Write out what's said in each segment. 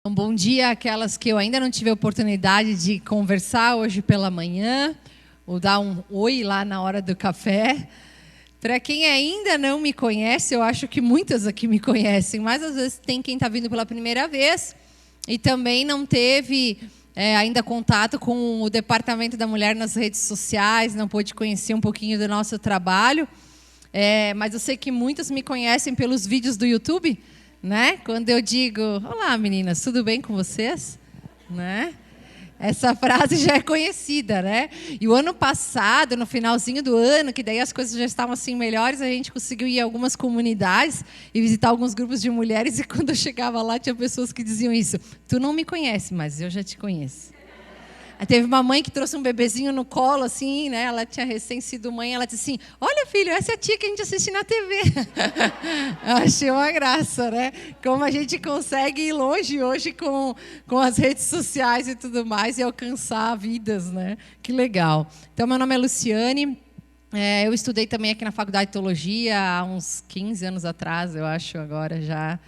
Um bom dia àquelas que eu ainda não tive a oportunidade de conversar hoje pela manhã, ou dar um oi lá na hora do café. Para quem ainda não me conhece, eu acho que muitas aqui me conhecem, mas às vezes tem quem está vindo pela primeira vez e também não teve ainda contato com o Departamento da Mulher nas redes sociais, não pôde conhecer um pouquinho do nosso trabalho. Mas eu sei que muitas me conhecem pelos vídeos do YouTube, né? Quando eu digo, olá meninas, tudo bem com vocês? Né? Essa frase já é conhecida, né? E o ano passado, no finalzinho do ano, que daí as coisas já estavam assim melhores, a gente conseguiu ir a algumas comunidades e visitar alguns grupos de mulheres, e quando eu chegava lá tinha pessoas que diziam isso: tu não me conhece, mas eu já te conheço. Aí teve uma mãe que trouxe um bebezinho no colo, assim, né? Ela tinha recém sido mãe, ela disse assim: olha, filho, essa é a tia que a gente assiste na TV. Eu achei uma graça, né? Como a gente consegue ir longe hoje com as redes sociais e tudo mais e alcançar vidas, né? Que legal. Então, meu nome é Luciane. Eu estudei também aqui na Faculdade de Teologia há uns 15 anos atrás, eu acho, agora já.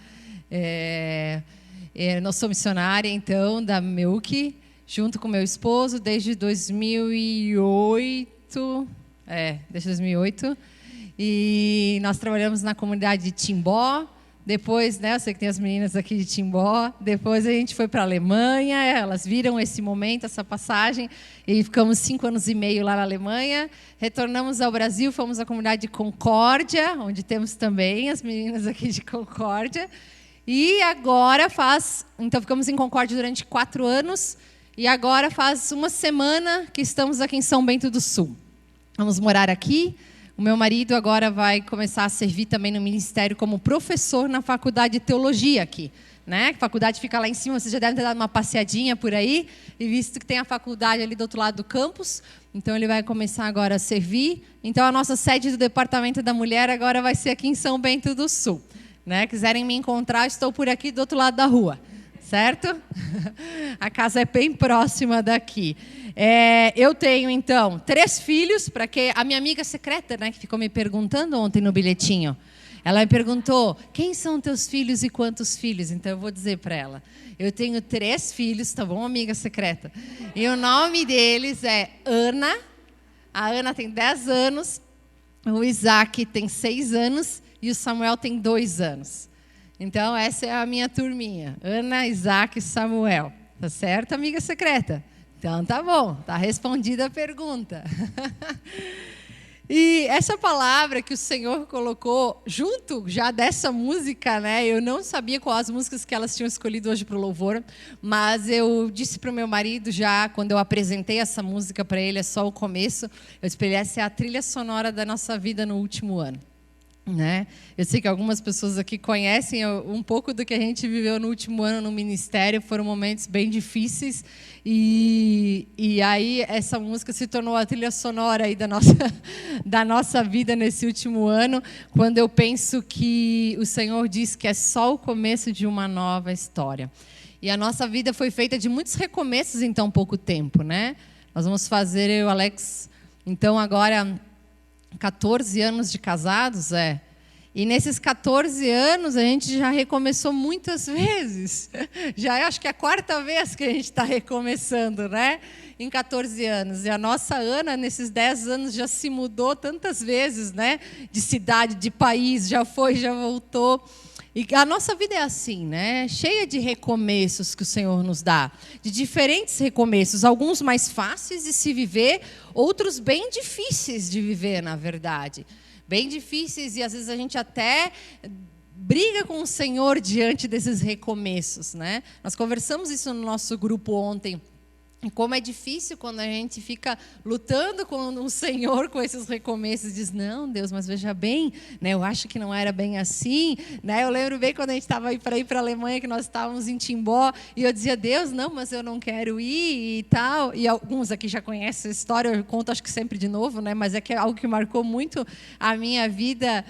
Eu sou missionária, então, da MEUC, junto com meu esposo, desde 2008. Desde 2008. E nós trabalhamos na comunidade de Timbó. Depois, né, eu sei que tem as meninas aqui de Timbó. Depois a gente foi para a Alemanha. Elas viram esse momento, essa passagem. E ficamos 5 anos e meio lá na Alemanha. Retornamos ao Brasil, fomos à comunidade de Concórdia, onde temos também as meninas aqui de Concórdia. E agora então ficamos em Concórdia durante 4 anos. E agora faz uma semana que estamos aqui em São Bento do Sul. Vamos morar aqui. O meu marido agora vai começar a servir também no ministério como professor na Faculdade de Teologia aqui, né? A faculdade fica lá em cima, vocês já devem ter dado uma passeadinha por aí, e visto que tem a faculdade ali do outro lado do campus, então ele vai começar agora a servir. Então a nossa sede do Departamento da Mulher agora vai ser aqui em São Bento do Sul, né? Quiserem me encontrar, estou por aqui do outro lado da rua. Certo? A casa é bem próxima daqui. Eu tenho, então, 3 filhos, para que a minha amiga secreta, né, que ficou me perguntando ontem no bilhetinho, ela me perguntou: quem são teus filhos e quantos filhos? Então eu vou dizer para ela: eu tenho 3 filhos, tá bom, amiga secreta? E o nome deles é Ana. A Ana tem 10 anos, o Isaac tem 6 anos e o Samuel tem 2 anos. Então, essa é a minha turminha. Ana, Isaac e Samuel. Tá certo, amiga secreta? Então, tá bom. Tá respondida a pergunta. E essa palavra que o Senhor colocou junto já dessa música, né? Eu não sabia quais as músicas que elas tinham escolhido hoje para o louvor, mas eu disse para o meu marido já, quando eu apresentei essa música para ele, é só o começo, eu disse para ele: essa é a trilha sonora da nossa vida no último ano. Né? Eu sei que algumas pessoas aqui conhecem um pouco do que a gente viveu no último ano no ministério. Foram momentos bem difíceis e aí essa música se tornou a trilha sonora aí da nossa vida nesse último ano, quando eu penso que o Senhor diz que é só o começo de uma nova história. E a nossa vida foi feita de muitos recomeços em tão pouco tempo, né? Nós vamos fazer, eu e o Alex, então agora 14 anos de casados, E nesses 14 anos a gente já recomeçou muitas vezes. Já acho que é a 4ª vez que a gente está recomeçando, né? Em 14 anos. E a nossa Ana, nesses 10 anos, já se mudou tantas vezes, né? De cidade, de país, já foi, já voltou. E a nossa vida é assim, né? Cheia de recomeços que o Senhor nos dá. De diferentes recomeços. Alguns mais fáceis de se viver, outros bem difíceis de viver, na verdade. Bem difíceis, e às vezes a gente até briga com o Senhor diante desses recomeços, né? Nós conversamos isso no nosso grupo ontem. E como é difícil quando a gente fica lutando com o Senhor com esses recomeços, diz: não, Deus, mas veja bem, né, eu acho que não era bem assim, né? Eu lembro bem quando a gente estava ir para a Alemanha, que nós estávamos em Timbó, e eu dizia: Deus, não, mas eu não quero ir e tal. E alguns aqui já conhecem a história, eu conto acho que sempre de novo, né? Mas é que é algo que marcou muito a minha vida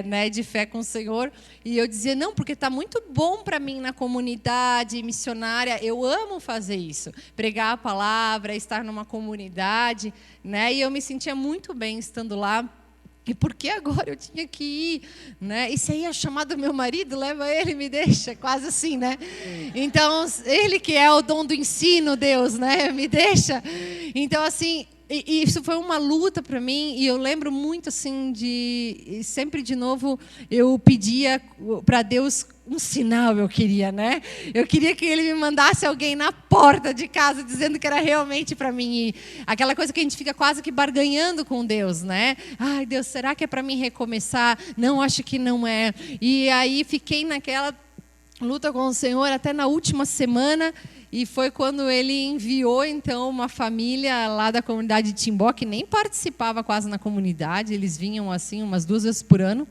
né, de fé com o Senhor. E eu dizia: não, porque está muito bom para mim na comunidade missionária, eu amo fazer isso. Pregar a palavra, estar numa comunidade, né? E eu me sentia muito bem estando lá. E por que agora eu tinha que ir? Né? E se aí é chamado meu marido, leva ele e me deixa. Quase assim, né? Então, ele que é o dom do ensino, Deus, né? Me deixa. Então, assim, e isso foi uma luta para mim. E eu lembro muito, assim, sempre de novo, eu pedia para Deus um sinal, eu queria, né? Eu queria que ele me mandasse alguém na porta de casa dizendo que era realmente para mim ir. Aquela coisa que a gente fica quase que barganhando com Deus, né? Ai, Deus, será que é para mim recomeçar? Não, acho que não é. E aí fiquei naquela luta com o Senhor até na última semana. E foi quando ele enviou, então, uma família lá da comunidade de Timbó, que nem participava quase na comunidade. Eles vinham, assim, umas 2 vezes por ano.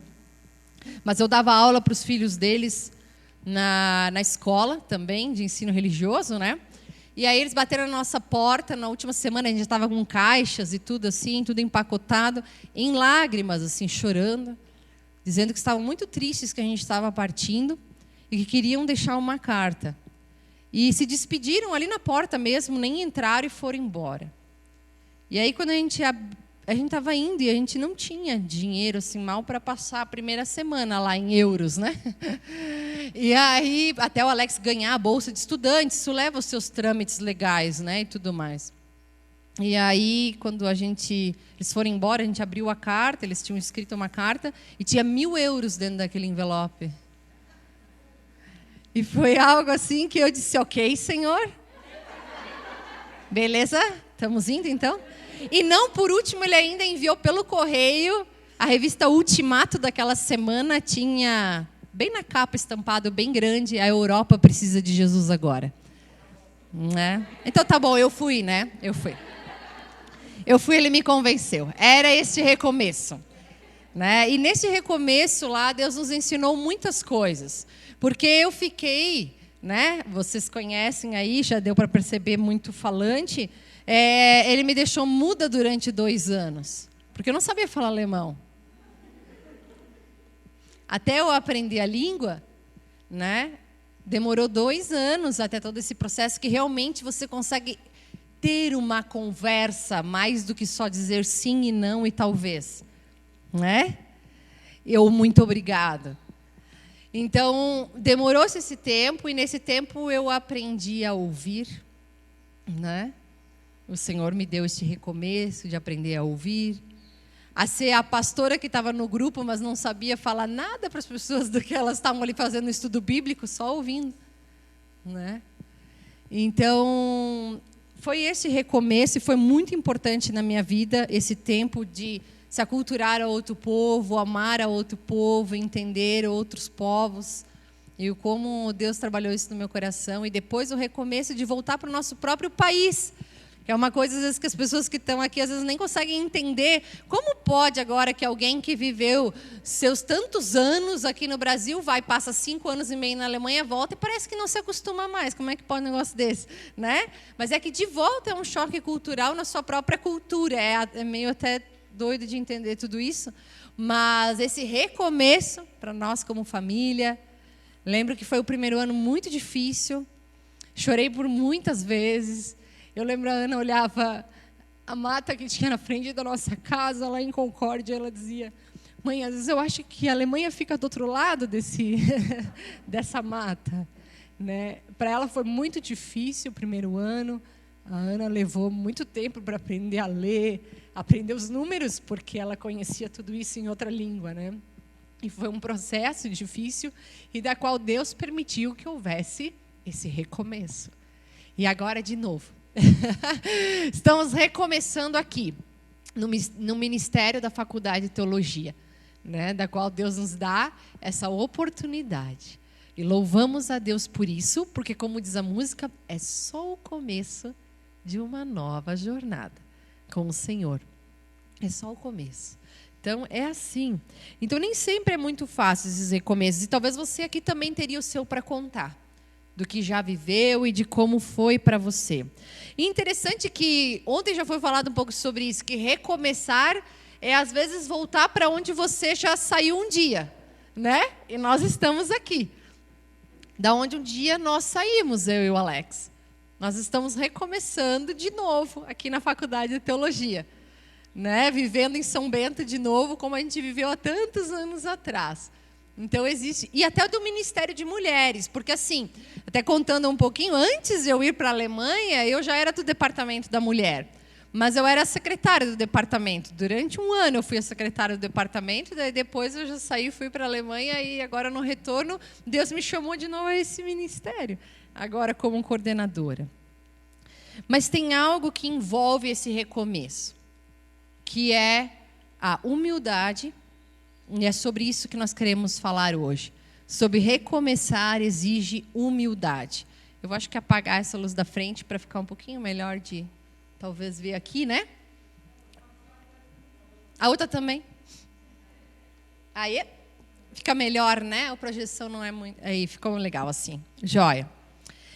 Mas eu dava aula para os filhos deles na escola também, de ensino religioso, né? E aí eles bateram na nossa porta na última semana, a gente já estava com caixas e tudo assim, tudo empacotado, em lágrimas, assim, chorando, dizendo que estavam muito tristes que a gente estava partindo e que queriam deixar uma carta. E se despediram ali na porta mesmo, nem entraram e foram embora. E aí quando a gente estava indo e a gente não tinha dinheiro assim mal para passar a primeira semana lá em euros, né? E aí até o Alex ganhar a bolsa de estudante, isso leva os seus trâmites legais, né, e tudo mais. E aí quando eles foram embora, a gente abriu a carta, eles tinham escrito uma carta e tinha 1.000 euros dentro daquele envelope. E foi algo assim que eu disse, ok, Senhor, beleza, estamos indo então. E não por último, ele ainda enviou pelo correio a revista Ultimato daquela semana, tinha bem na capa estampado, bem grande, a Europa precisa de Jesus agora. Né? Então tá bom, eu fui, né? Eu fui, ele me convenceu. Era esse recomeço. Né? E nesse recomeço lá, Deus nos ensinou muitas coisas. Porque eu fiquei, né? Vocês conhecem aí, já deu para perceber muito falante. Ele me deixou muda durante 2 anos, porque eu não sabia falar alemão. Até eu aprender a língua, né, demorou 2 anos até todo esse processo que realmente você consegue ter uma conversa mais do que só dizer sim e não e talvez. Né? Muito obrigada. Então, demorou-se esse tempo e nesse tempo eu aprendi a ouvir, né? O Senhor me deu este recomeço de aprender a ouvir, a ser a pastora que estava no grupo, mas não sabia falar nada para as pessoas do que elas estavam ali fazendo estudo bíblico, só ouvindo. Né? Então, foi esse recomeço e foi muito importante na minha vida, esse tempo de se aculturar a outro povo, amar a outro povo, entender outros povos. E como Deus trabalhou isso no meu coração. E depois o recomeço de voltar para o nosso próprio país. Que é uma coisa, às vezes, que as pessoas que estão aqui, às vezes, nem conseguem entender. Como pode agora que alguém que viveu seus tantos anos aqui no Brasil, passa 5 anos e meio na Alemanha, volta e parece que não se acostuma mais. Como é que pode um negócio desse? Né? Mas é que de volta é um choque cultural na sua própria cultura. É meio até doido de entender tudo isso. Mas esse recomeço, para nós como família, lembro que foi o primeiro ano muito difícil. Chorei por muitas vezes. Eu lembro, a Ana olhava a mata que tinha na frente da nossa casa, lá em Concórdia, ela dizia, mãe, às vezes eu acho que a Alemanha fica do outro lado dessa mata. Né? Para ela foi muito difícil o primeiro ano. A Ana levou muito tempo para aprender a ler, aprender os números, porque ela conhecia tudo isso em outra língua. Né? E foi um processo difícil e da qual Deus permitiu que houvesse esse recomeço. E agora, de novo. Estamos recomeçando aqui, no Ministério da Faculdade de Teologia, né, da qual Deus nos dá essa oportunidade. E louvamos a Deus por isso, porque, como diz a música, é só o começo de uma nova jornada com o Senhor. É só o começo. Então, é assim. Então, nem sempre é muito fácil esses recomeços. E talvez você aqui também teria o seu para contar, do que já viveu e de como foi para você. E interessante que ontem já foi falado um pouco sobre isso, que recomeçar é às vezes voltar para onde você já saiu um dia, né? E nós estamos aqui. Da onde um dia nós saímos, eu e o Alex. Nós estamos recomeçando de novo aqui na Faculdade de Teologia. né? Vivendo em São Bento de novo, como a gente viveu há tantos anos atrás. Então existe, e até do Ministério de Mulheres, porque assim, até contando um pouquinho, antes de eu ir para a Alemanha, eu já era do Departamento da Mulher, mas eu era secretária do departamento. Durante um ano eu fui a secretária do departamento, daí depois eu já saí, fui para a Alemanha e agora no retorno, Deus me chamou de novo a esse ministério, agora como coordenadora. Mas tem algo que envolve esse recomeço, que é a humildade. E é sobre isso que nós queremos falar hoje. Sobre recomeçar exige humildade. Eu acho que apagar essa luz da frente para ficar um pouquinho melhor de talvez ver aqui, né? A outra também. Aí, fica melhor, né? A projeção não é muito... Aí, ficou legal assim. Joia.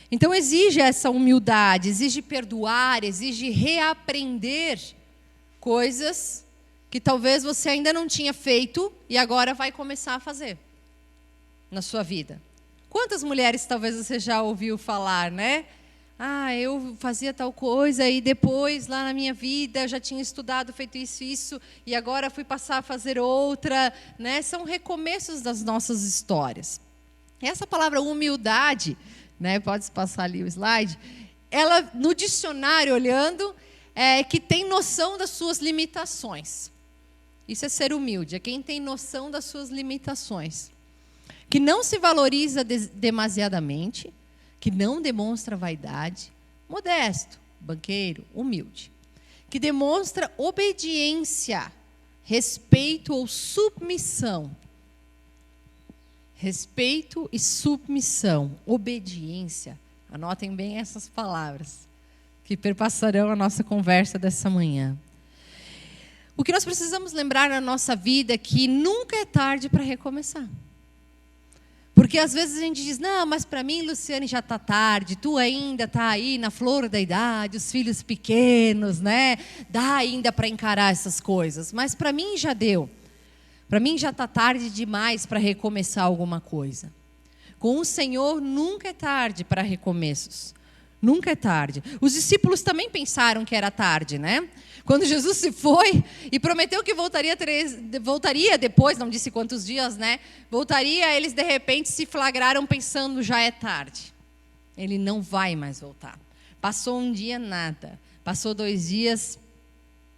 Então, exige essa humildade, exige perdoar, exige reaprender coisas que talvez você ainda não tinha feito e agora vai começar a fazer na sua vida. Quantas mulheres talvez você já ouviu falar, né? Ah, eu fazia tal coisa e depois lá na minha vida já tinha estudado, feito isso e agora fui passar a fazer outra, né? São recomeços das nossas histórias. E essa palavra humildade, né? Pode passar ali o slide. Ela no dicionário olhando que tem noção das suas limitações. Isso é ser humilde, é quem tem noção das suas limitações. Que não se valoriza demasiadamente, que não demonstra vaidade, modesto, banqueiro, humilde. Que demonstra obediência, respeito ou submissão. Respeito e submissão, obediência. Anotem bem essas palavras, que perpassarão a nossa conversa dessa manhã. O que nós precisamos lembrar na nossa vida é que nunca é tarde para recomeçar. Porque às vezes a gente diz, não, mas para mim, Luciane, já está tarde, tu ainda está aí na flor da idade, os filhos pequenos, né? Dá ainda para encarar essas coisas. Mas para mim já deu. Para mim já está tarde demais para recomeçar alguma coisa. Com o Senhor nunca é tarde para recomeços. Nunca é tarde. Os discípulos também pensaram que era tarde, né? Quando Jesus se foi e prometeu que voltaria depois, não disse quantos dias, né? Voltaria, eles de repente se flagraram pensando, já é tarde. Ele não vai mais voltar. Passou um dia, nada. Passou 2 dias,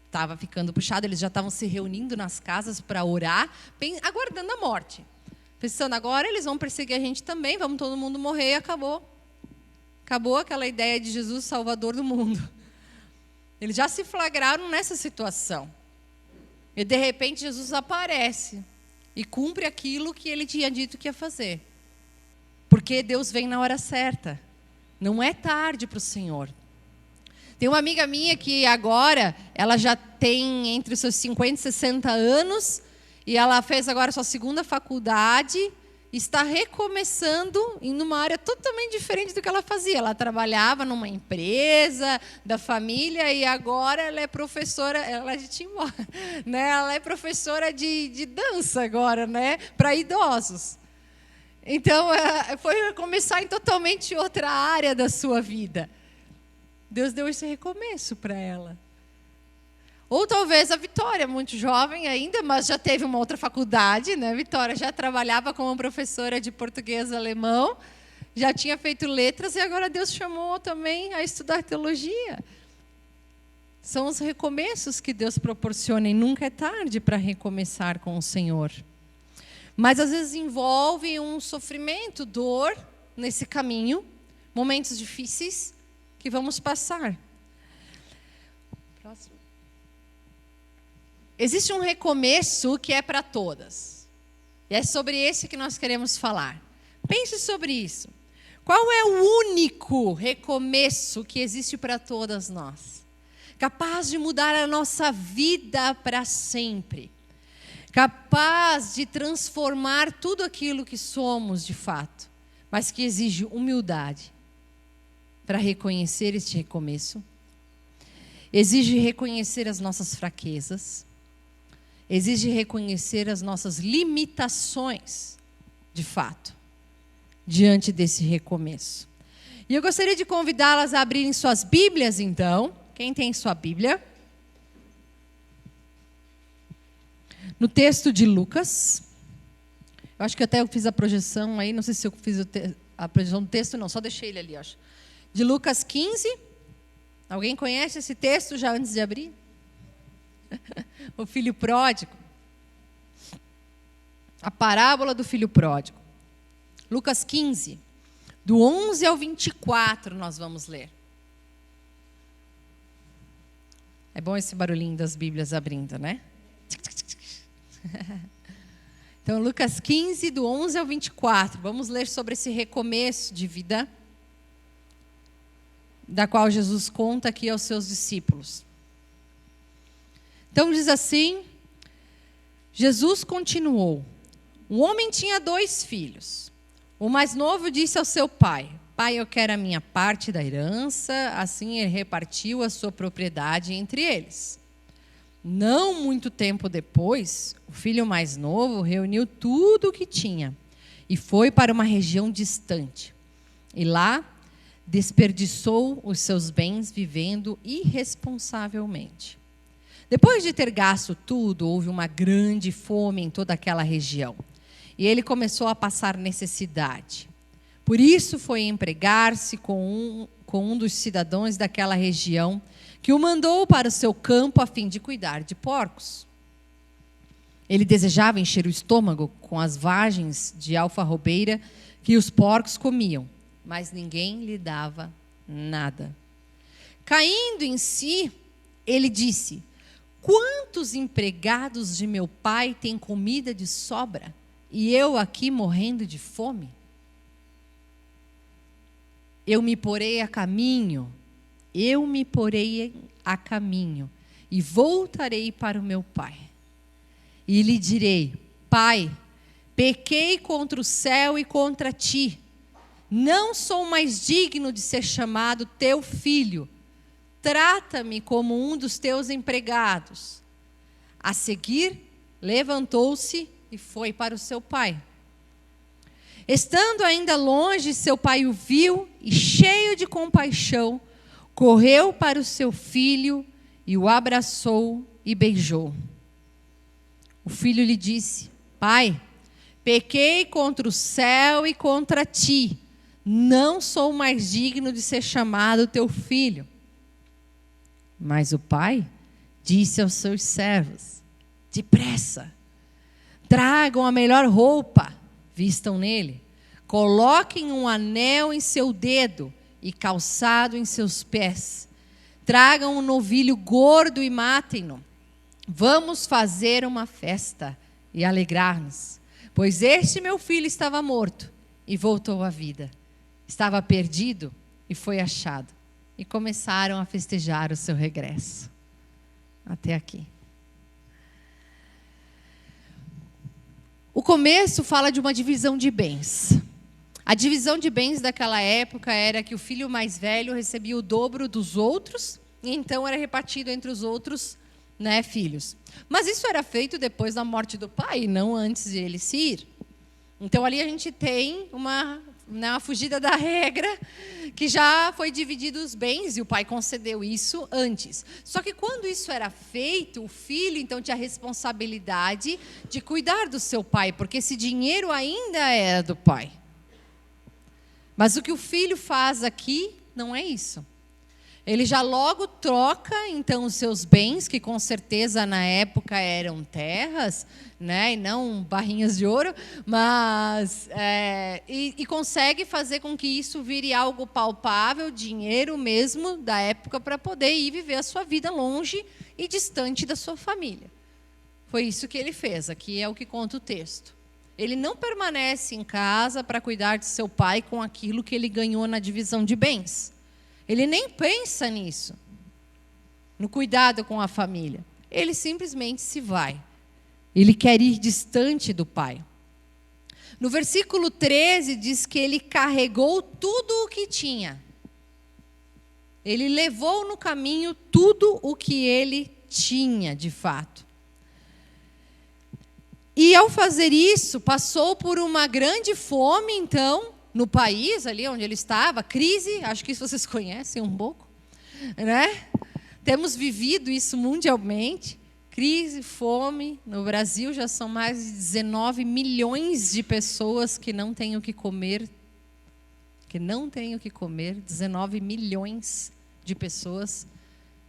estava ficando puxado, eles já estavam se reunindo nas casas para orar, aguardando a morte. Pensando, agora eles vão perseguir a gente também, vamos todo mundo morrer e acabou. Acabou aquela ideia de Jesus Salvador do mundo. Eles já se flagraram nessa situação. E de repente Jesus aparece e cumpre aquilo que ele tinha dito que ia fazer. Porque Deus vem na hora certa. Não é tarde para o Senhor. Tem uma amiga minha que agora, ela já tem entre os seus 50 e 60 anos, e ela fez agora sua 2ª faculdade, está recomeçando em uma área totalmente diferente do que ela fazia. Ela trabalhava numa empresa da família e agora ela é professora, ela é de Timó, né? Ela é professora de dança agora, né? Para idosos. Então, foi começar em totalmente outra área da sua vida. Deus deu esse recomeço para ela. Ou talvez a Vitória, muito jovem ainda, mas já teve uma outra faculdade, né? Vitória já trabalhava como professora de português e alemão, já tinha feito letras e agora Deus chamou também a estudar teologia. São os recomeços que Deus proporciona e nunca é tarde para recomeçar com o Senhor. Mas às vezes envolve um sofrimento, dor nesse caminho, momentos difíceis que vamos passar. Próximo. Existe um recomeço que é para todas. E é sobre esse que nós queremos falar. Pense sobre isso. Qual é o único recomeço que existe para todas nós? Capaz de mudar a nossa vida para sempre. Capaz de transformar tudo aquilo que somos de fato. Mas que exige humildade para reconhecer este recomeço. Exige reconhecer as nossas fraquezas. Exige reconhecer as nossas limitações, de fato, diante desse recomeço. E eu gostaria de convidá-las a abrirem suas Bíblias, então. Quem tem sua Bíblia? no texto de Lucas. Eu acho que até eu fiz a projeção aí, não sei se eu fiz a projeção do texto, não, só deixei ele ali, acho. De Lucas 15. Alguém conhece esse texto já antes de abrir? O filho pródigo. A parábola do filho pródigo. Lucas 15, do 11 ao 24, nós vamos ler. É bom esse barulhinho das Bíblias abrindo, né? Então, Lucas 15, do 11 ao 24. Vamos ler sobre esse recomeço de vida, da qual Jesus conta aqui aos seus discípulos. Então, diz assim, Jesus continuou. Um homem tinha 2 filhos. O mais novo disse ao seu pai: Pai, eu quero a minha parte da herança. Assim ele repartiu a sua propriedade entre eles. Não muito tempo depois, o filho mais novo reuniu tudo o que tinha e foi para uma região distante. E lá desperdiçou os seus bens vivendo irresponsavelmente. Depois de ter gasto tudo, houve uma grande fome em toda aquela região. E ele começou a passar necessidade. Por isso foi empregar-se com um dos cidadãos daquela região, que o mandou para o seu campo a fim de cuidar de porcos. Ele desejava encher o estômago com as vagens de alfarrobeira que os porcos comiam, mas ninguém lhe dava nada. Caindo em si, ele disse: Quantos empregados de meu pai têm comida de sobra, e eu aqui morrendo de fome? Eu me porei a caminho e voltarei para o meu pai. E lhe direi: Pai, pequei contra o céu e contra ti. Não sou mais digno de ser chamado teu filho. Trata-me como um dos teus empregados. A seguir, levantou-se e foi para o seu pai. Estando ainda longe, seu pai o viu e, cheio de compaixão, correu para o seu filho e o abraçou e beijou. O filho lhe disse: Pai, pequei contra o céu e contra ti. Não sou mais digno de ser chamado teu filho. Mas o pai disse aos seus servos: Depressa, tragam a melhor roupa, vistam nele, coloquem um anel em seu dedo e calçado em seus pés. Tragam um novilho gordo e matem-no. Vamos fazer uma festa e alegrar-nos, pois este meu filho estava morto e voltou à vida. Estava perdido e foi achado. E começaram a festejar o seu regresso. Até aqui. O começo fala de uma divisão de bens. A divisão de bens daquela época era que o filho mais velho recebia o dobro dos outros, e então era repartido entre os outros, filhos. Mas isso era feito depois da morte do pai, não antes de ele se ir. Então ali a gente tem uma fugida da regra, que já foi dividido os bens, e o pai concedeu isso antes. Só que quando isso era feito, o filho então tinha a responsabilidade de cuidar do seu pai, porque esse dinheiro ainda era do pai. Mas o que o filho faz aqui não é isso. Ele já logo troca, então, os seus bens, que com certeza na época eram terras, e não barrinhas de ouro, mas e consegue fazer com que isso vire algo palpável, dinheiro mesmo da época, para poder ir viver a sua vida longe e distante da sua família. Foi isso que ele fez, aqui é o que conta o texto. Ele não permanece em casa para cuidar de seu pai com aquilo que ele ganhou na divisão de bens. Ele nem pensa nisso, no cuidado com a família. Ele simplesmente se vai. Ele quer ir distante do pai. No versículo 13 diz que ele carregou tudo o que tinha. Ele levou no caminho tudo o que ele tinha, de fato. E ao fazer isso, passou por uma grande fome, então, no país, ali onde ele estava, crise, acho que isso vocês conhecem um pouco, Temos vivido isso mundialmente, Crise, fome. No Brasil já são mais de 19 milhões de pessoas que não têm o que comer. 19 milhões de pessoas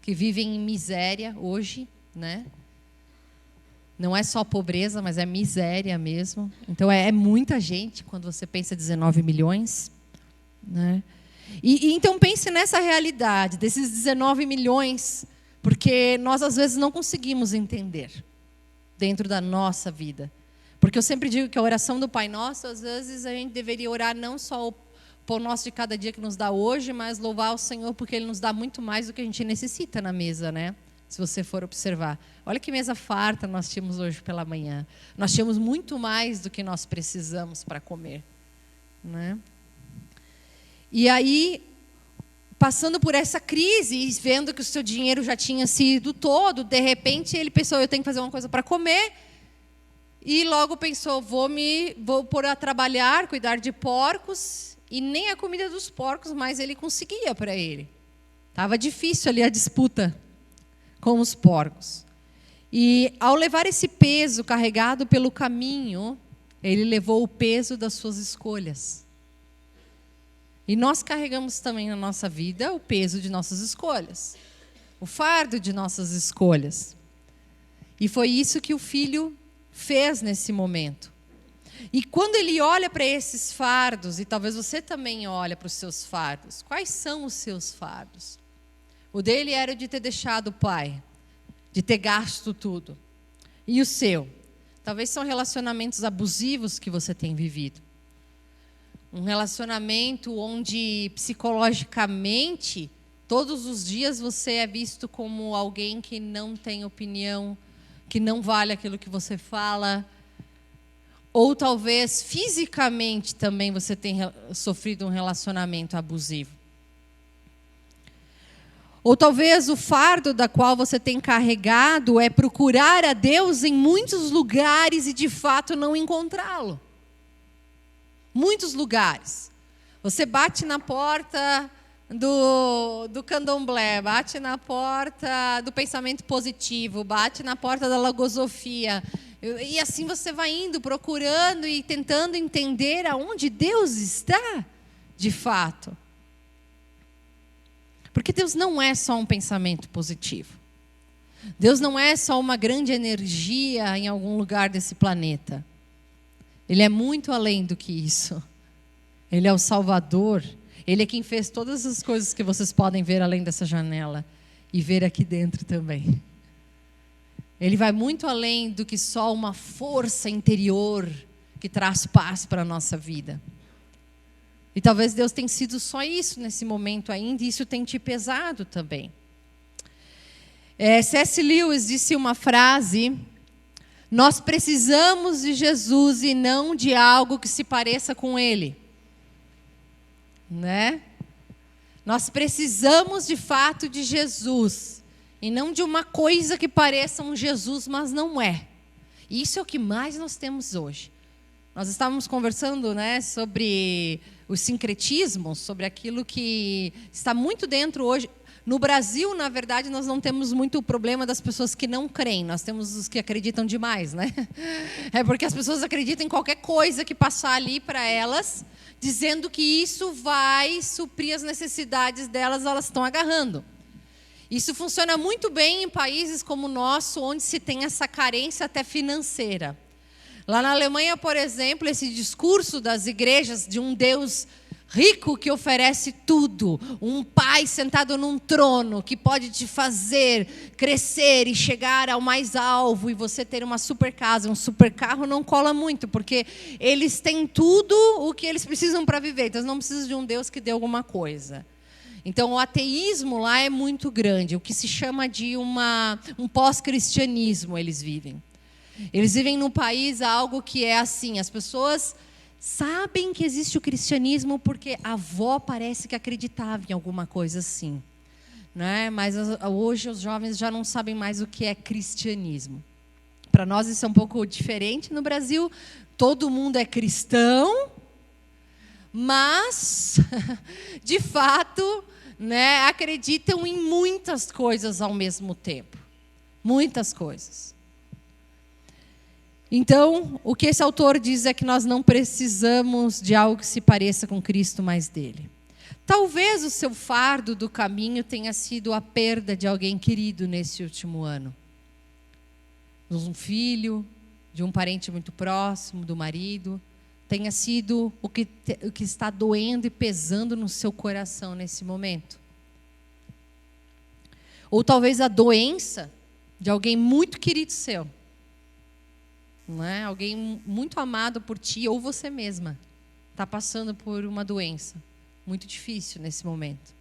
que vivem em miséria hoje, né? Não é só pobreza, mas é miséria mesmo. Então é muita gente quando você pensa 19 milhões, né? Então pense nessa realidade desses 19 milhões, porque nós às vezes não conseguimos entender dentro da nossa vida. Porque eu sempre digo que a oração do Pai Nosso, às vezes a gente deveria orar não só o pão nosso de cada dia que nos dá hoje, mas louvar o Senhor porque Ele nos dá muito mais do que a gente necessita na mesa, né? Se você for observar. Olha que mesa farta nós tínhamos hoje pela manhã. Nós tínhamos muito mais do que nós precisamos para comer, né? E aí, passando por essa crise e vendo que o seu dinheiro já tinha sido todo, de repente ele pensou, eu tenho que fazer uma coisa para comer. E logo pensou, vou pôr a trabalhar, cuidar de porcos. E nem a comida dos porcos mais ele conseguia para ele. Estava difícil ali a disputa com os porcos. E ao levar esse peso carregado pelo caminho, ele levou o peso das suas escolhas. E nós carregamos também na nossa vida o peso de nossas escolhas, o fardo de nossas escolhas. E foi isso que o filho fez nesse momento. E quando ele olha para esses fardos, e talvez você também olhe para os seus fardos, quais são os seus fardos? O dele era o de ter deixado o pai, de ter gasto tudo. E o seu? Talvez são relacionamentos abusivos que você tem vivido. Um relacionamento onde psicologicamente, todos os dias você é visto como alguém que não tem opinião, que não vale aquilo que você fala. Ou talvez fisicamente também você tenha sofrido um relacionamento abusivo. Ou talvez o fardo da qual você tem carregado é procurar a Deus em muitos lugares e de fato não encontrá-lo. Muitos lugares. Você bate na porta do candomblé, bate na porta do pensamento positivo, bate na porta da logosofia. E assim você vai indo, procurando e tentando entender aonde Deus está, de fato. Porque Deus não é só um pensamento positivo. Deus não é só uma grande energia em algum lugar desse planeta. Ele é muito além do que isso. Ele é o Salvador. Ele é quem fez todas as coisas que vocês podem ver além dessa janela e ver aqui dentro também. Ele vai muito além do que só uma força interior que traz paz para a nossa vida. E talvez Deus tenha sido só isso nesse momento ainda, e isso tem te pesado também. C.S. Lewis disse uma frase: nós precisamos de Jesus e não de algo que se pareça com Ele. Né? Nós precisamos de fato de Jesus e não de uma coisa que pareça um Jesus, mas não é. Isso é o que mais nós temos hoje. Nós estávamos conversando, né, sobre o sincretismo, sobre aquilo que está muito dentro hoje. No Brasil, na verdade, nós não temos muito o problema das pessoas que não creem. Nós temos os que acreditam demais, né? É porque as pessoas acreditam em qualquer coisa que passar ali para elas, dizendo que isso vai suprir as necessidades delas, elas estão agarrando. Isso funciona muito bem em países como o nosso, onde se tem essa carência até financeira. Lá na Alemanha, por exemplo, esse discurso das igrejas de um Deus rico que oferece tudo, um pai sentado num trono que pode te fazer crescer e chegar ao mais alvo e você ter uma super casa, um super carro, não cola muito, porque eles têm tudo o que eles precisam para viver, então eles não precisam de um Deus que dê alguma coisa. Então o ateísmo lá é muito grande, o que se chama de um pós-cristianismo eles vivem. Eles vivem num país algo que é assim, as pessoas sabem que existe o cristianismo porque a avó parece que acreditava em alguma coisa assim, né? Mas hoje os jovens já não sabem mais o que é cristianismo. Para nós isso é um pouco diferente. No Brasil, todo mundo é cristão, mas, de fato, né, acreditam em muitas coisas ao mesmo tempo. Muitas coisas. Então, o que esse autor diz é que nós não precisamos de algo que se pareça com Cristo, mas dele. Talvez o seu fardo do caminho tenha sido a perda de alguém querido nesse último ano. De um filho, de um parente muito próximo, do marido. Tenha sido o que está doendo e pesando no seu coração nesse momento. Ou talvez a doença de alguém muito querido seu. Não é? Alguém muito amado por ti, ou você mesma está passando por uma doença muito difícil nesse momento.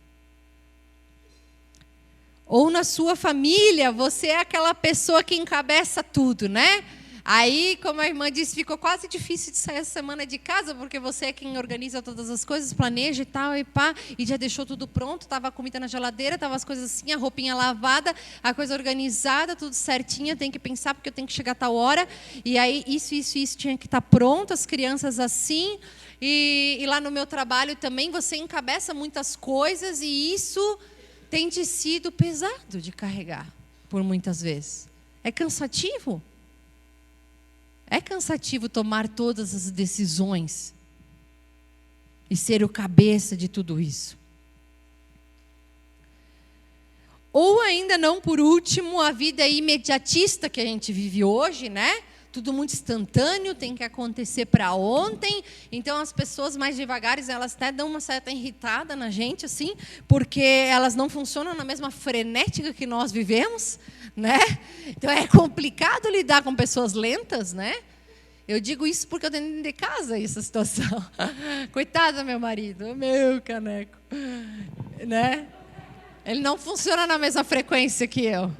Ou na sua família, você é aquela pessoa que encabeça tudo, né? Aí, como a irmã disse, ficou quase difícil de sair essa semana de casa, porque você é quem organiza todas as coisas, planeja e tal, e pá, e já deixou tudo pronto, estava a comida na geladeira, estava as coisas assim, a roupinha lavada, a coisa organizada, tudo certinho, tem que pensar porque eu tenho que chegar a tal hora, e aí isso tinha que estar pronto, as crianças assim, e lá no meu trabalho também você encabeça muitas coisas, e isso tem te sido pesado de carregar, por muitas vezes. É cansativo. É cansativo tomar todas as decisões e ser o cabeça de tudo isso. Ou ainda não, por último, a vida imediatista que a gente vive hoje, né? Tudo muito instantâneo, tem que acontecer para ontem. Então, as pessoas mais devagares, elas até dão uma certa irritada na gente, assim, porque elas não funcionam na mesma frenética que nós vivemos, né? Então, é complicado lidar com pessoas lentas, né? Eu digo isso porque eu tenho dentro de casa essa situação. Coitado meu marido, meu caneco, né? Ele não funciona na mesma frequência que eu.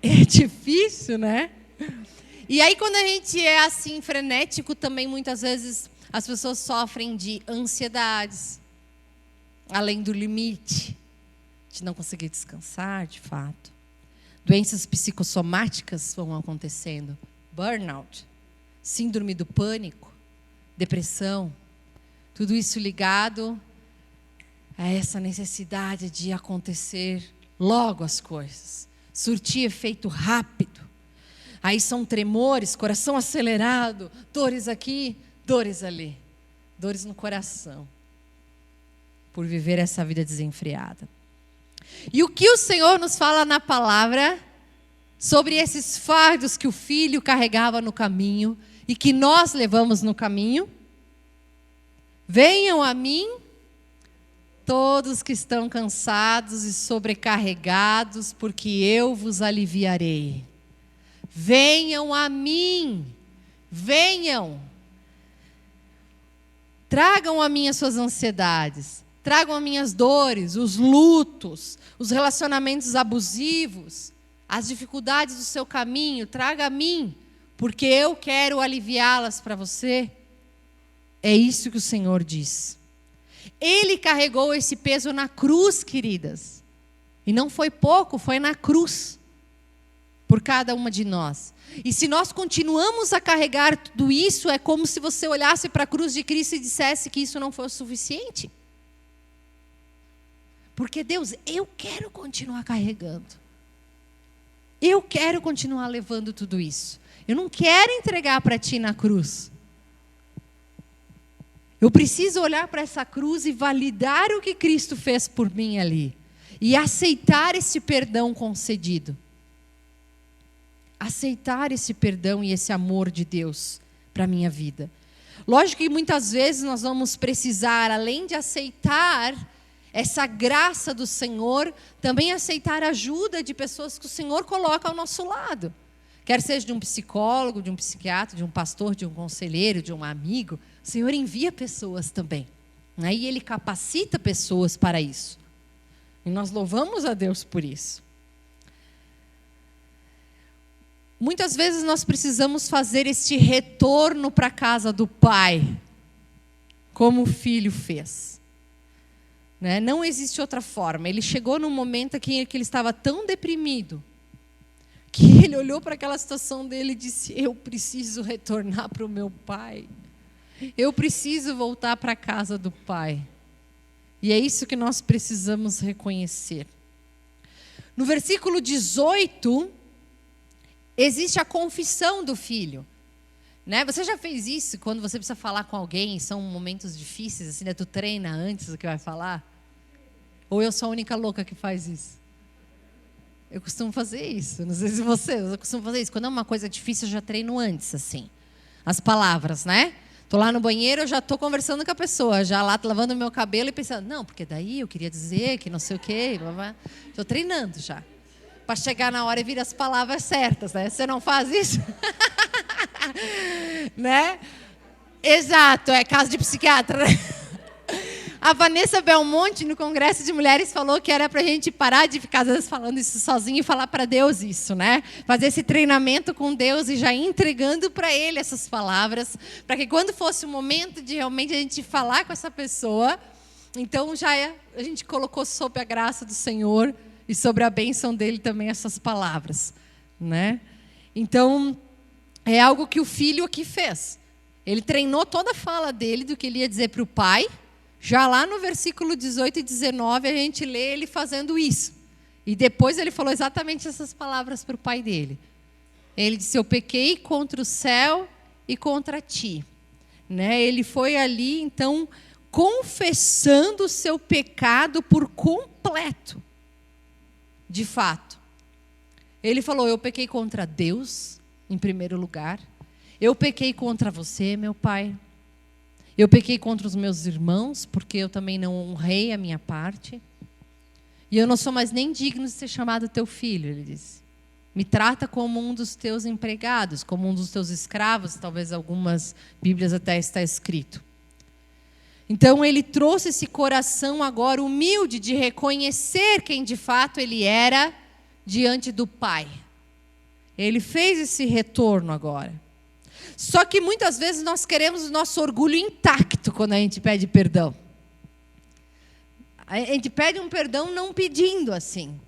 É difícil, né? E aí, quando a gente é assim, frenético, também muitas vezes as pessoas sofrem de ansiedades, além do limite, de não conseguir descansar, de fato. Doenças psicossomáticas vão acontecendo, burnout, síndrome do pânico, depressão, tudo isso ligado a essa necessidade de acontecer logo as coisas. Surtir efeito rápido. Aí são tremores, coração acelerado, dores aqui, dores ali. Dores no coração. Por viver essa vida desenfreada. E o que o Senhor nos fala na palavra sobre esses fardos que o filho carregava no caminho e que nós levamos no caminho? Venham a mim todos que estão cansados e sobrecarregados, porque eu vos aliviarei. Venham a mim, venham. Tragam a mim as suas ansiedades, tragam a mim as dores, os lutos, os relacionamentos abusivos, as dificuldades do seu caminho, traga a mim, porque eu quero aliviá-las para você. É isso que o Senhor diz. Ele carregou esse peso na cruz, queridas. E não foi pouco, foi na cruz. Por cada uma de nós. E se nós continuamos a carregar tudo isso, é como se você olhasse para a cruz de Cristo e dissesse que isso não foi o suficiente. Porque Deus, eu quero continuar carregando. Eu quero continuar levando tudo isso. Eu não quero entregar para ti na cruz. Eu preciso olhar para essa cruz e validar o que Cristo fez por mim ali. E aceitar esse perdão concedido. Aceitar esse perdão e esse amor de Deus para a minha vida. Lógico que muitas vezes nós vamos precisar, além de aceitar essa graça do Senhor, também aceitar a ajuda de pessoas que o Senhor coloca ao nosso lado. Quer seja de um psicólogo, de um psiquiatra, de um pastor, de um conselheiro, de um amigo. O Senhor envia pessoas também. Né? E Ele capacita pessoas para isso. E nós louvamos a Deus por isso. Muitas vezes nós precisamos fazer este retorno para a casa do Pai, como o filho fez. Né? Não existe outra forma. Ele chegou num momento que ele estava tão deprimido, que ele olhou para aquela situação dele e disse, eu preciso retornar para o meu pai. Eu preciso voltar para a casa do Pai. E é isso que nós precisamos reconhecer. No versículo 18, existe a confissão do filho. Né? Você já fez isso quando você precisa falar com alguém, são momentos difíceis, assim, né? Tu treina antes do que vai falar? Ou eu sou a única louca que faz isso? Eu costumo fazer isso, não sei se vocês, eu costumo fazer isso. Quando é uma coisa difícil, eu já treino antes, assim. As palavras, né? Tô lá no banheiro, eu já tô conversando com a pessoa, já lá lavando o meu cabelo e pensando, não, porque daí eu queria dizer que não sei o quê, estou treinando já. Para chegar na hora e vir as palavras certas, né? Você não faz isso? Né? Exato, é caso de psiquiatra, né? A Vanessa Belmonte, no Congresso de Mulheres, falou que era para a gente parar de ficar, às vezes, falando isso sozinho e falar para Deus isso, né? Fazer esse treinamento com Deus e já ir entregando para Ele essas palavras, para que quando fosse o momento de realmente a gente falar com essa pessoa, então a gente colocou sob a graça do Senhor e sobre a bênção dEle também essas palavras, né? Então, é algo que o filho aqui fez. Ele treinou toda a fala dele do que ele ia dizer para o pai. Já lá no versículo 18 e 19, a gente lê ele fazendo isso. E depois ele falou exatamente essas palavras para o pai dele. Ele disse, eu pequei contra o céu e contra ti. Né? Ele foi ali, então, confessando o seu pecado por completo. De fato. Ele falou, eu pequei contra Deus, em primeiro lugar. Eu pequei contra você, meu pai. Eu pequei contra os meus irmãos, porque eu também não honrei a minha parte. E eu não sou mais nem digno de ser chamado teu filho, ele disse. Me trata como um dos teus empregados, como um dos teus escravos, talvez algumas Bíblias até está escrito. Então ele trouxe esse coração agora humilde de reconhecer quem de fato ele era diante do Pai. Ele fez esse retorno agora. Só que muitas vezes nós queremos o nosso orgulho intacto quando a gente pede perdão. A gente pede um perdão não pedindo assim,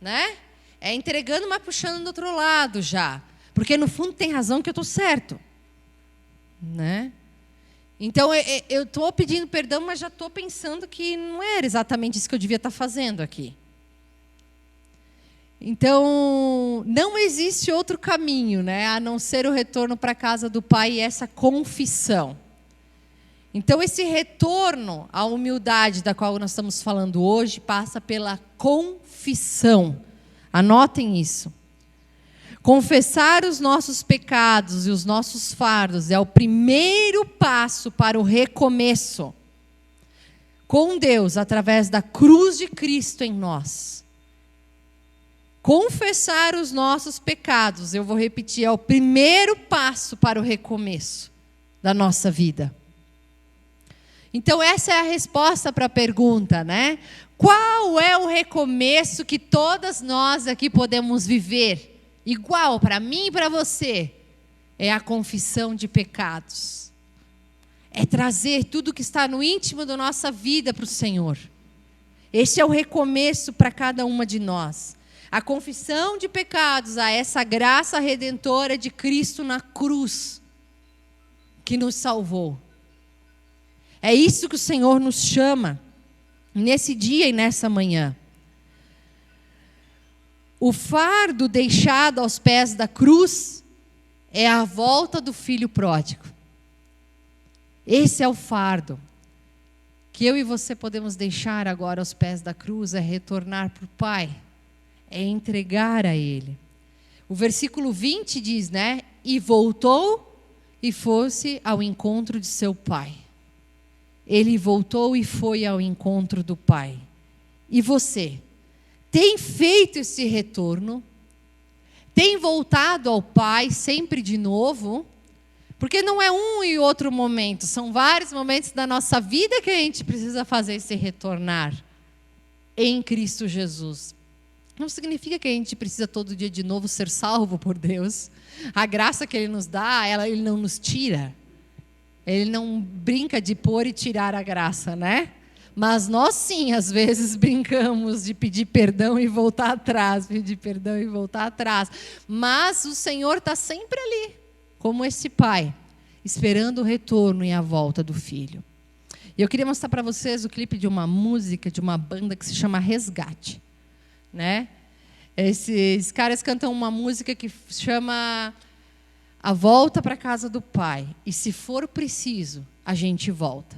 né? É entregando, mas puxando do outro lado já. Porque no fundo tem razão que eu estou certo, né? Então eu estou pedindo perdão, mas já estou pensando que não era exatamente isso que eu devia estar fazendo aqui. Então, não existe outro caminho, né, a não ser o retorno para a casa do Pai e essa confissão. Então, esse retorno à humildade da qual nós estamos falando hoje passa pela confissão. Anotem isso. Confessar os nossos pecados e os nossos fardos é o primeiro passo para o recomeço com Deus através da cruz de Cristo em nós. Confessar os nossos pecados, eu vou repetir, é o primeiro passo para o recomeço da nossa vida. Então essa é a resposta para a pergunta, né? Qual é o recomeço que todas nós aqui podemos viver? Igual para mim e para você. É a confissão de pecados. É trazer tudo que está no íntimo da nossa vida para o Senhor. Este é o recomeço para cada uma de nós. A confissão de pecados, a essa graça redentora de Cristo na cruz, que nos salvou. É isso que o Senhor nos chama, nesse dia e nessa manhã. O fardo deixado aos pés da cruz é a volta do filho pródigo. Esse é o fardo que eu e você podemos deixar agora aos pés da cruz, é retornar para o Pai. É entregar a Ele. O versículo 20 diz, né? E voltou e fosse ao encontro de seu pai. Ele voltou e foi ao encontro do Pai. E você? Tem feito esse retorno? Tem voltado ao Pai sempre de novo? Porque não é um e outro momento. São vários momentos da nossa vida que a gente precisa fazer esse retornar em Cristo Jesus. Não significa que a gente precisa todo dia de novo ser salvo por Deus. A graça que Ele nos dá, Ele não nos tira. Ele não brinca de pôr e tirar a graça, né? Mas nós sim, às vezes, brincamos de pedir perdão e voltar atrás. Pedir perdão e voltar atrás. Mas o Senhor está sempre ali, como esse Pai, esperando o retorno e a volta do Filho. E eu queria mostrar para vocês o clipe de uma música, de uma banda que se chama Resgate. Né? Esses caras cantam uma música que chama A Volta para a Casa do Pai. E se for preciso, a gente volta.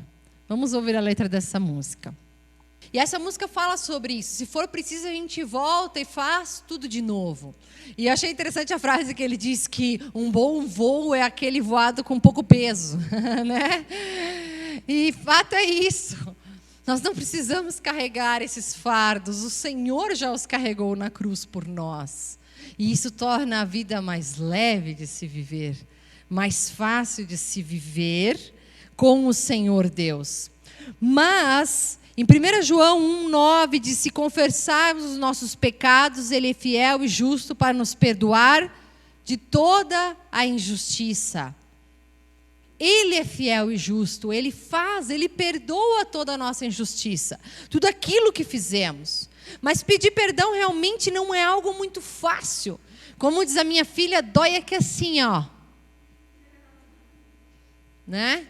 Vamos ouvir a letra dessa música. E essa música fala sobre isso. Se for preciso, a gente volta e faz tudo de novo. E eu achei interessante a frase que ele diz que um bom voo é aquele voado com pouco peso, né? E fato é isso. Nós não precisamos carregar esses fardos. O Senhor já os carregou na cruz por nós. E isso torna a vida mais leve de se viver, mais fácil de se viver com o Senhor Deus. Mas em 1 João 1,9 diz: se confessarmos os nossos pecados, Ele é fiel e justo para nos perdoar de toda a injustiça. Ele é fiel e justo, Ele perdoa toda a nossa injustiça, tudo aquilo que fizemos. Mas pedir perdão realmente não é algo muito fácil. Como diz a minha filha, dói aqui assim, ó. Né?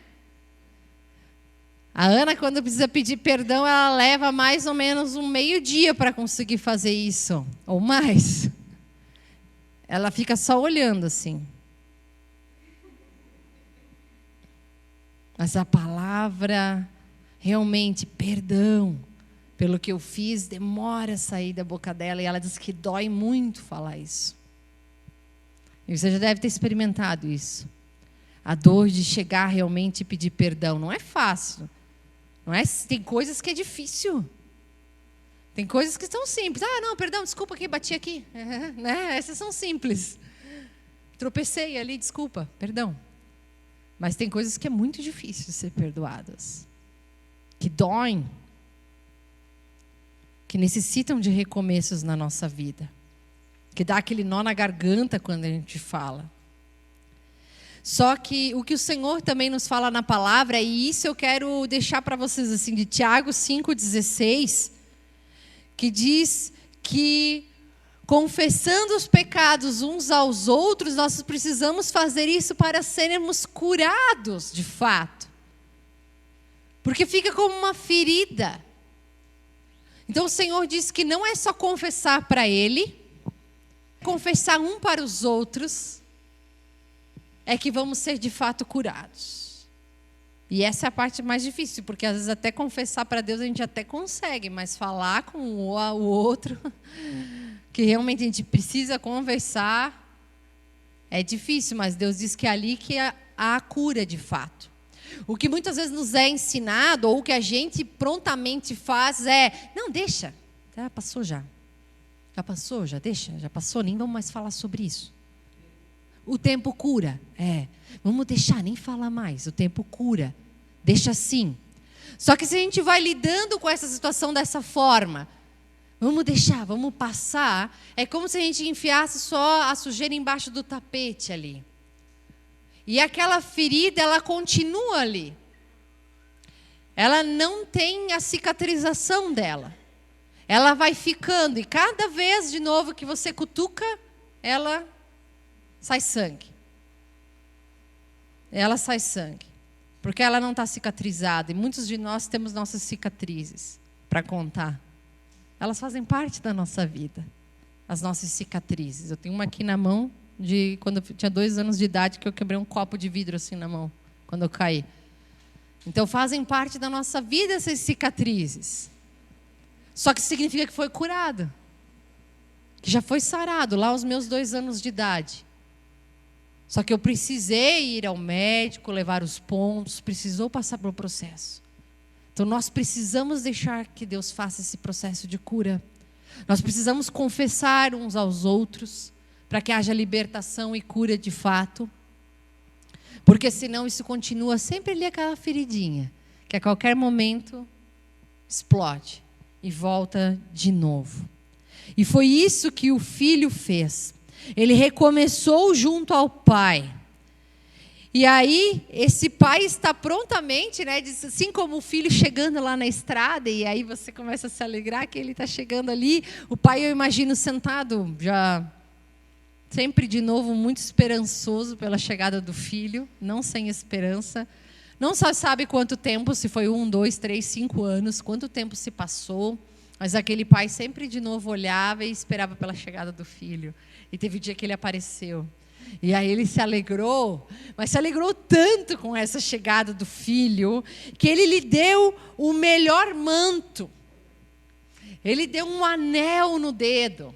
A Ana, quando precisa pedir perdão, ela leva mais ou menos um meio-dia para conseguir fazer isso, ou mais. Ela fica só olhando assim. Mas a palavra, realmente, perdão, pelo que eu fiz, demora a sair da boca dela. E ela diz que dói muito falar isso. E você já deve ter experimentado isso. A dor de chegar realmente e pedir perdão. Não é fácil. Não é? Tem coisas que é difícil. Tem coisas que são simples. Ah, não, perdão, desculpa aqui, bati aqui. Né? Essas são simples. Tropecei ali, desculpa, perdão. Mas tem coisas que é muito difícil de ser perdoadas. Que doem. Que necessitam de recomeços na nossa vida. Que dá aquele nó na garganta quando a gente fala. Só que o que o Senhor também nos fala na palavra, e isso eu quero deixar para vocês assim, de Tiago 5,16, que diz que confessando os pecados uns aos outros, nós precisamos fazer isso para sermos curados de fato. Porque fica como uma ferida. Então o Senhor diz que não é só confessar para Ele, confessar um para os outros, é que vamos ser de fato curados. E essa é a parte mais difícil, porque às vezes até confessar para Deus a gente até consegue, mas falar com o outro, que realmente a gente precisa conversar, é difícil, mas Deus diz que é ali que há a cura de fato. O que muitas vezes nos é ensinado, ou o que a gente prontamente faz é, não, deixa, já passou já. Já passou, já deixa, já passou, nem vamos mais falar sobre isso. O tempo cura, vamos deixar, nem falar mais, o tempo cura, deixa assim. Só que se a gente vai lidando com essa situação dessa forma, vamos deixar, vamos passar, é como se a gente enfiasse só a sujeira embaixo do tapete ali. E aquela ferida, ela continua ali. Ela não tem a cicatrização dela. Ela vai ficando, e cada vez de novo que você cutuca, ela sai sangue. Ela sai sangue. Porque ela não está cicatrizada. E muitos de nós temos nossas cicatrizes para contar. Elas fazem parte da nossa vida. As nossas cicatrizes. Eu tenho uma aqui na mão, de quando eu tinha 2 anos de idade, que eu quebrei um copo de vidro assim na mão, quando eu caí. Então fazem parte da nossa vida essas cicatrizes. Só que significa que foi curado. Que já foi sarado lá aos meus 2 anos de idade. Só que eu precisei ir ao médico, levar os pontos, precisou passar pelo processo. Então nós precisamos deixar que Deus faça esse processo de cura. Nós precisamos confessar uns aos outros, para que haja libertação e cura de fato. Porque senão isso continua sempre ali aquela feridinha, que a qualquer momento explode e volta de novo. E foi isso que o filho fez. Ele recomeçou junto ao pai. E aí, esse pai está prontamente, né, assim como o filho chegando lá na estrada, e aí você começa a se alegrar que ele está chegando ali. O pai, eu imagino, sentado, já sempre de novo muito esperançoso pela chegada do filho, não sem esperança. Não só sabe quanto tempo, se foi 1, 2, 3, 5 anos, quanto tempo se passou, Mas aquele pai sempre de novo olhava e esperava pela chegada do filho. E teve um dia que ele apareceu. E aí ele se alegrou, mas se alegrou tanto com essa chegada do filho, que ele lhe deu o melhor manto. Ele deu um anel no dedo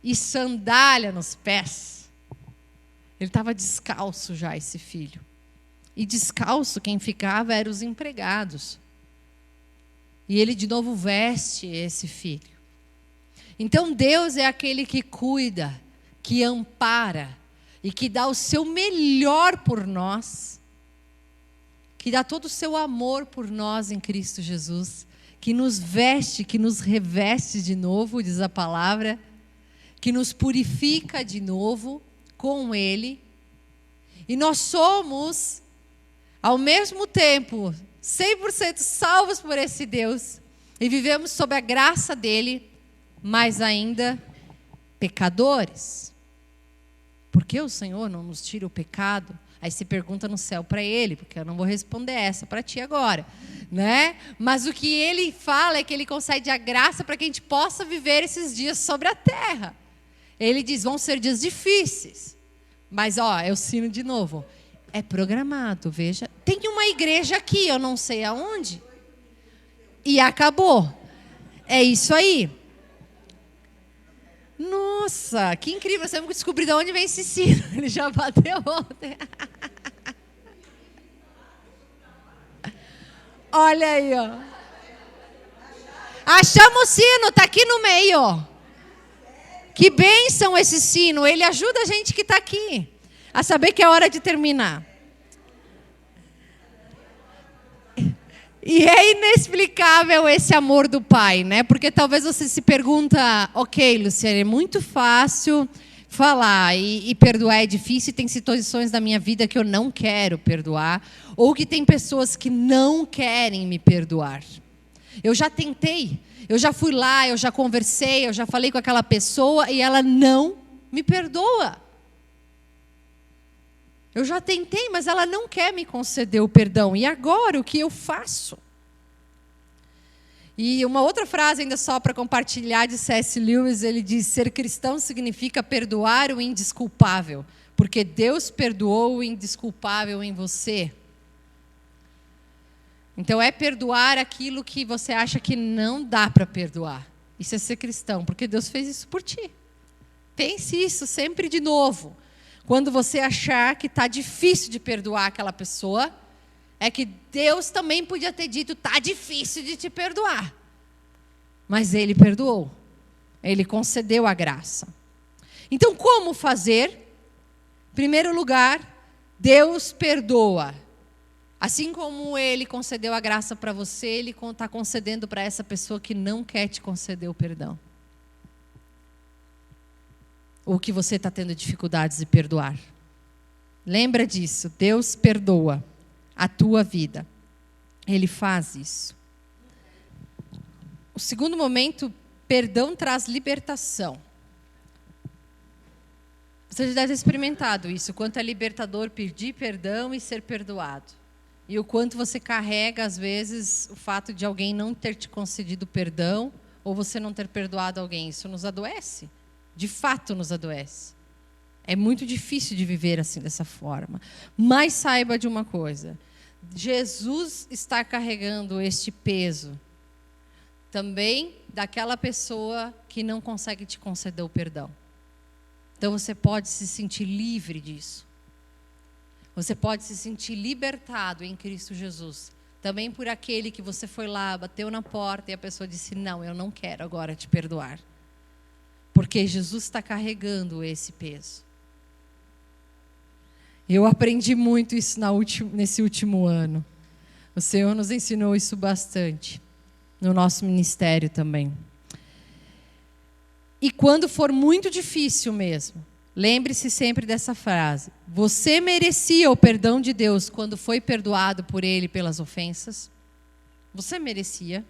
e sandália nos pés. Ele estava descalço já, esse filho. E descalço quem ficava eram os empregados. E ele de novo veste esse filho. Então Deus é aquele que cuida, que ampara e que dá o seu melhor por nós, que dá todo o seu amor por nós em Cristo Jesus, que nos veste, que nos reveste de novo, diz a palavra, que nos purifica de novo com Ele. E nós somos, ao mesmo tempo, 100% salvos por esse Deus e vivemos sob a graça dele, mas ainda pecadores. Por que o Senhor não nos tira o pecado? Aí se pergunta no céu para ele, porque eu não vou responder essa para ti agora, né? Mas o que ele fala é que ele concede a graça para que a gente possa viver esses dias sobre a terra. Ele diz, vão ser dias difíceis, mas eu ensino de novo. É programado, veja. Tem uma igreja aqui, eu não sei aonde. E acabou. É isso aí. Nossa, que incrível. Nós temos que descobrir de onde vem esse sino. Ele já bateu ontem. Olha aí, ó. Achamos o sino, está aqui no meio. Ó. Que bênção esse sino. Ele ajuda a gente que está aqui a saber que é hora de terminar. E é inexplicável esse amor do Pai, né? Porque talvez você se pergunta, ok, Luciana, é muito fácil falar e perdoar é difícil, e tem situações da minha vida que eu não quero perdoar, ou que tem pessoas que não querem me perdoar. Eu já tentei, eu já fui lá, eu já conversei, eu já falei com aquela pessoa e ela não me perdoa. Eu já tentei, mas ela não quer me conceder o perdão. E agora, o que eu faço? E uma outra frase, ainda só para compartilhar, de C.S. Lewis, ele diz, ser cristão significa perdoar o indesculpável, porque Deus perdoou o indesculpável em você. Então, é perdoar aquilo que você acha que não dá para perdoar. Isso é ser cristão, porque Deus fez isso por ti. Pense isso sempre de novo. Quando você achar que está difícil de perdoar aquela pessoa, é que Deus também podia ter dito, está difícil de te perdoar. Mas Ele perdoou. Ele concedeu a graça. Então, como fazer? Em primeiro lugar, Deus perdoa. Assim como Ele concedeu a graça para você, Ele está concedendo para essa pessoa que não quer te conceder o perdão. Ou que você está tendo dificuldades de perdoar. Lembra disso, Deus perdoa a tua vida. Ele faz isso. O segundo momento, perdão traz libertação. Você já deve ter experimentado isso, o quanto é libertador pedir perdão e ser perdoado. E o quanto você carrega, às vezes, o fato de alguém não ter te concedido perdão ou você não ter perdoado alguém. Isso nos adoece. De fato nos adoece. É muito difícil de viver assim, dessa forma. Mas saiba de uma coisa. Jesus está carregando este peso também daquela pessoa que não consegue te conceder o perdão. Então você pode se sentir livre disso. Você pode se sentir libertado em Cristo Jesus. Também por aquele que você foi lá, bateu na porta e a pessoa disse, não, eu não quero agora te perdoar. Porque Jesus está carregando esse peso. Eu aprendi muito isso nesse último ano. O Senhor nos ensinou isso bastante. No nosso ministério também. E quando for muito difícil mesmo, lembre-se sempre dessa frase. Você merecia o perdão de Deus quando foi perdoado por Ele pelas ofensas? Você merecia.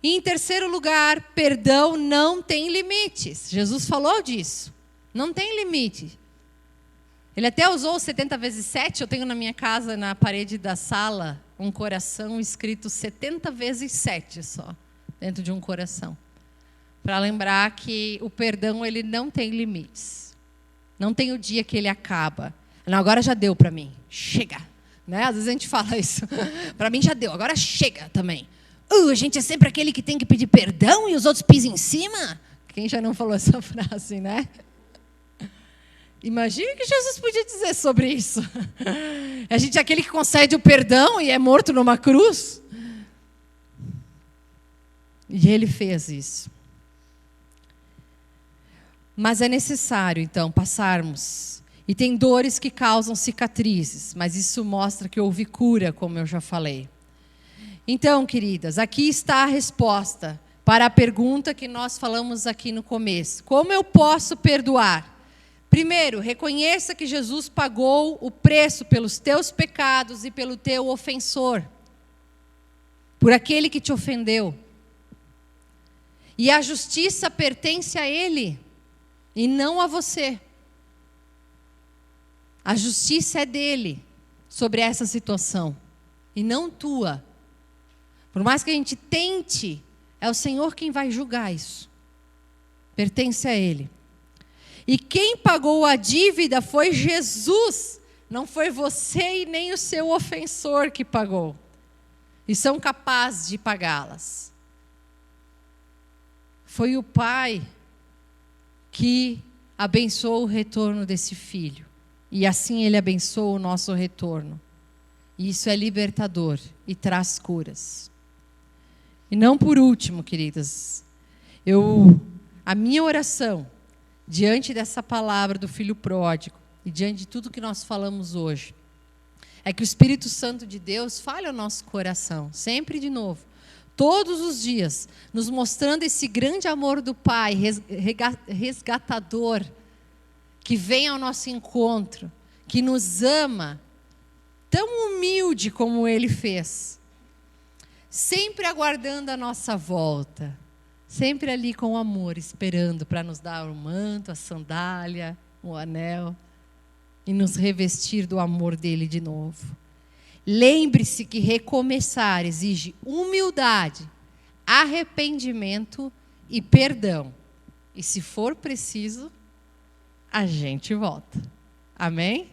E em terceiro lugar, perdão não tem limites. Jesus falou disso. Não tem limite. Ele até usou 70 vezes 7. Eu tenho na minha casa, na parede da sala, um coração escrito 70 vezes 7 só, dentro de um coração. Para lembrar que o perdão, ele não tem limites. Não tem o dia que ele acaba. Não, agora já deu para mim. Chega. Né? Às vezes a gente fala isso. Para mim já deu, agora chega também. A gente é sempre aquele que tem que pedir perdão e os outros pisam em cima? Quem já não falou essa frase, né? Imagina o que Jesus podia dizer sobre isso. A gente é aquele que concede o perdão e é morto numa cruz. E ele fez isso. Mas é necessário, então, passarmos. E tem dores que causam cicatrizes, mas isso mostra que houve cura, como eu já falei. Então, queridas, aqui está a resposta para a pergunta que nós falamos aqui no começo. Como eu posso perdoar? Primeiro, reconheça que Jesus pagou o preço pelos teus pecados e pelo teu ofensor, por aquele que te ofendeu. E a justiça pertence a Ele e não a você. A justiça é dele sobre essa situação e não tua. Por mais que a gente tente, é o Senhor quem vai julgar isso. Pertence a Ele. E quem pagou a dívida foi Jesus. Não foi você e nem o seu ofensor que pagou. E são capazes de pagá-las. Foi o Pai que abençoou o retorno desse filho. E assim Ele abençoa o nosso retorno. E isso é libertador e traz curas. E não por último, queridas, a minha oração, diante dessa palavra do Filho Pródigo, e diante de tudo que nós falamos hoje, é que o Espírito Santo de Deus fale ao nosso coração, sempre de novo, todos os dias, nos mostrando esse grande amor do Pai, resgatador, que vem ao nosso encontro, que nos ama, tão humilde como Ele fez, sempre aguardando a nossa volta, sempre ali com amor, esperando para nos dar o manto, a sandália, o anel, e nos revestir do amor dele de novo. Lembre-se que recomeçar exige humildade, arrependimento e perdão. E se for preciso, a gente volta. Amém?